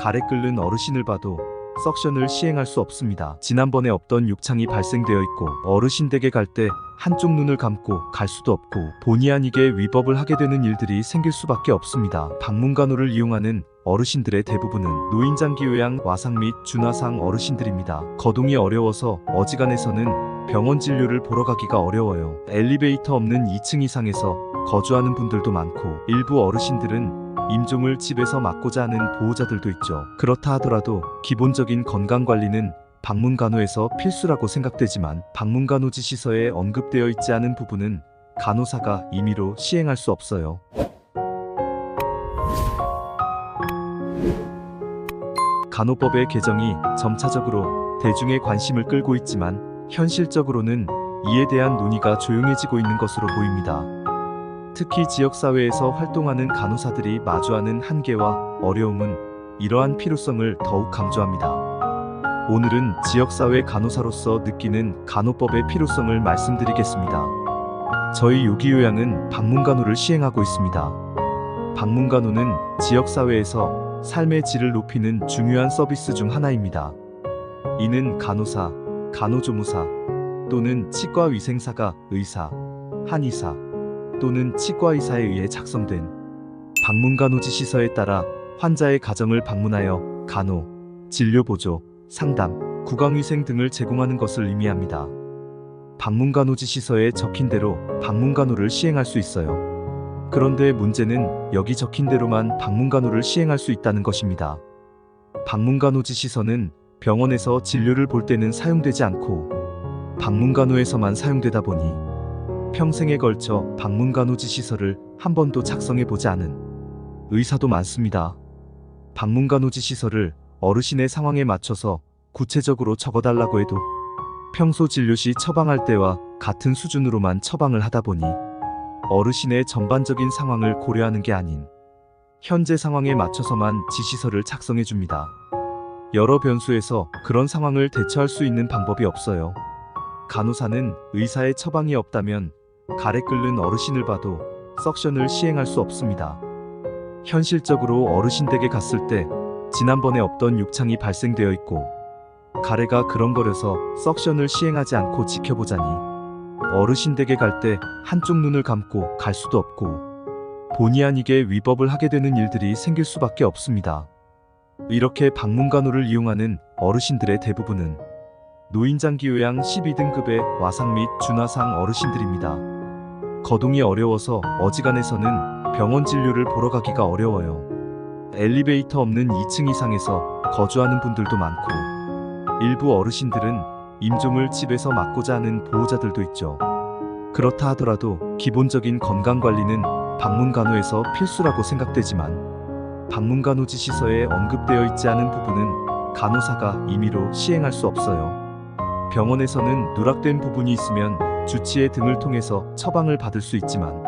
가래 끓는 어르신을 봐도 석션을 시행할 수 없습니다. 지난번에 없던 욕창이 발생되어 있고 어르신 댁에 갈 때 한쪽 눈을 감고 갈 수도 없고 본의 아니게 위법을 하게 되는 일들이 생길 수밖에 없습니다. 방문간호를 이용하는 어르신들의 대부분은 노인장기 요양 와상 및 준화상 어르신들입니다. 거동이 어려워서 어지간해서는 병원 진료를 보러 가기가 어려워요. 엘리베이터 없는 2층 이상에서 거주하는 분들도 많고 일부 어르신들은 임종을 집에서 맡고자 하는 보호자들도 있죠. 그렇다 하더라도 기본적인 건강관리는 방문간호에서 필수라고 생각되지만 방문간호지시서에 언급되어 있지 않은 부분은 간호사가 임의로 시행할 수 없어요. 간호법의 개정이 점차적으로 대중의 관심을 끌고 있지만 현실적으로는 이에 대한 논의가 조용해지고 있는 것으로 보입니다. 특히 지역사회에서 활동하는 간호사들이 마주하는 한계와 어려움은 이러한 필요성을 더욱 강조합니다. 오늘은 지역사회 간호사로서 느끼는 간호법의 필요성을 말씀드리겠습니다. 저희 요기요양은 방문간호를 시행하고 있습니다. 방문간호는 지역사회에서 삶의 질을 높이는 중요한 서비스 중 하나입니다. 이는 간호사, 간호조무사 또는 치과위생사가 의사, 한의사 또는 치과의사에 의해 작성된 방문간호지시서에 따라 환자의 가정을 방문하여 간호, 진료보조, 상담, 구강위생 등을 제공하는 것을 의미합니다. 방문간호지시서에 적힌 대로 방문간호를 시행할 수 있어요. 그런데 문제는 여기 적힌 대로만 방문간호를 시행할 수 있다는 것입니다. 방문간호지시서는 병원에서 진료를 볼 때는 사용되지 않고 방문간호에서만 사용되다 보니 평생에 걸쳐 방문간호지시서를 한 번도 작성해보지 않은 의사도 많습니다. 방문간호지시서를 어르신의 상황에 맞춰서 구체적으로 적어달라고 해도 평소 진료 시 처방할 때와 같은 수준으로만 처방을 하다 보니 어르신의 전반적인 상황을 고려하는 게 아닌 현재 상황에 맞춰서만 지시서를 작성해줍니다. 여러 변수에서 그런 상황을 대처할 수 있는 방법이 없어요. 간호사는 의사의 처방이 없다면 가래 끓는 어르신을 봐도 석션을 시행할 수 없습니다. 현실적으로 어르신 댁에 갔을 때 지난번에 없던 욕창이 발생되어 있고 가래가 그렁거려서 석션을 시행하지 않고 지켜보자니 어르신 댁에 갈 때 한쪽 눈을 감고 갈 수도 없고 본의 아니게 위법을 하게 되는 일들이 생길 수밖에 없습니다. 이렇게 방문간호를 이용하는 어르신들의 대부분은 노인장기 요양 12등급의 와상 및 준화상 어르신들입니다. 거동이 어려워서 어지간해서는 병원 진료를 보러 가기가 어려워요. 엘리베이터 없는 2층 이상에서 거주하는 분들도 많고 일부 어르신들은 임종을 집에서 맡고자 하는 보호자들도 있죠. 그렇다 하더라도 기본적인 건강관리는 방문간호에서 필수라고 생각되지만 방문간호지시서에 언급되어 있지 않은 부분은 간호사가 임의로 시행할 수 없어요. 병원에서는 누락된 부분이 있으면 주치의 등을 통해서 처방을 받을 수 있지만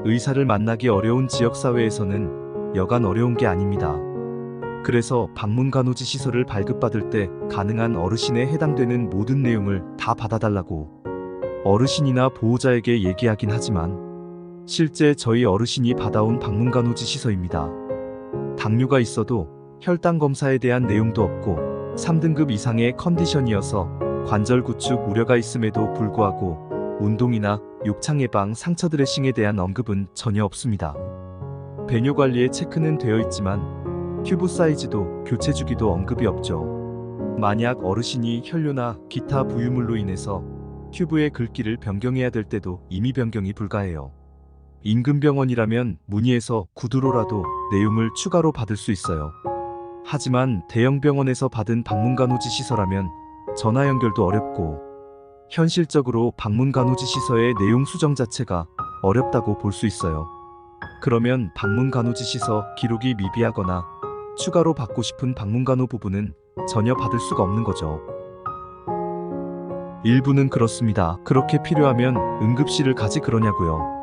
의사를 만나기 어려운 지역사회에서는 여간 어려운 게 아닙니다. 그래서 방문간호지시서를 발급받을 때 가능한 어르신에 해당되는 모든 내용을 다 받아달라고 어르신이나 보호자에게 얘기하긴 하지만 실제 저희 어르신이 받아온 방문간호지시서입니다. 당뇨가 있어도 혈당 검사에 대한 내용도 없고 3등급 이상의 컨디션이어서 관절 구축 우려가 있음에도 불구하고 운동이나 욕창 예방, 상처 드레싱에 대한 언급은 전혀 없습니다. 배뇨 관리에 체크는 되어 있지만 튜브 사이즈도 교체 주기도 언급이 없죠. 만약 어르신이 혈뇨나 기타 부유물로 인해서 튜브의 긁기를 변경해야 될 때도 이미 변경이 불가해요. 인근 병원이라면 문의해서 구두로라도 내용을 추가로 받을 수 있어요. 하지만 대형 병원에서 받은 방문간호지시서라면 전화 연결도 어렵고 현실적으로 방문간호지시서의 내용 수정 자체가 어렵다고 볼 수 있어요. 그러면 방문간호지시서 기록이 미비하거나 추가로 받고 싶은 방문간호 부분은 전혀 받을 수가 없는 거죠. 일부는 그렇습니다. 그렇게 필요하면 응급실을 가지 그러냐고요.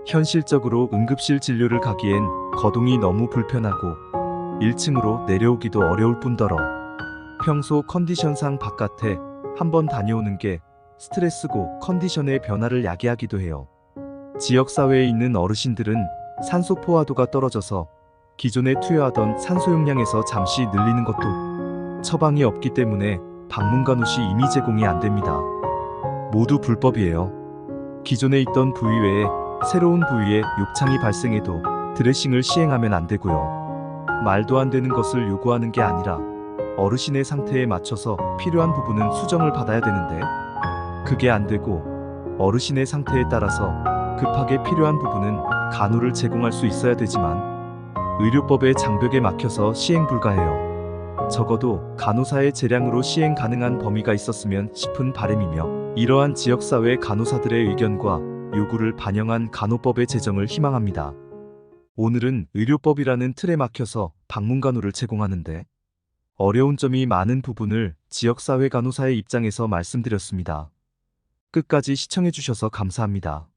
현실적으로 응급실 진료를 가기엔 거동이 너무 불편하고 1층으로 내려오기도 어려울 뿐더러 평소 컨디션상 바깥에 한번 다녀오는 게 스트레스고 컨디션의 변화를 야기하기도 해요. 지역사회에 있는 어르신들은 산소 포화도가 떨어져서 기존에 투여하던 산소 용량에서 잠시 늘리는 것도 처방이 없기 때문에 방문간호시 임의 제공이 안 됩니다. 모두 불법이에요. 기존에 있던 부위 외에 새로운 부위에 욕창이 발생해도 드레싱을 시행하면 안 되고요. 말도 안 되는 것을 요구하는 게 아니라 어르신의 상태에 맞춰서 필요한 부분은 수정을 받아야 되는데 그게 안 되고 어르신의 상태에 따라서 급하게 필요한 부분은 간호를 제공할 수 있어야 되지만 의료법의 장벽에 막혀서 시행 불가해요. 적어도 간호사의 재량으로 시행 가능한 범위가 있었으면 싶은 바람이며 이러한 지역사회 간호사들의 의견과 요구를 반영한 간호법의 제정을 희망합니다. 오늘은 의료법이라는 틀에 막혀서 방문간호를 제공하는데 어려운 점이 많은 부분을 지역사회 간호사의 입장에서 말씀드렸습니다. 끝까지 시청해주셔서 감사합니다.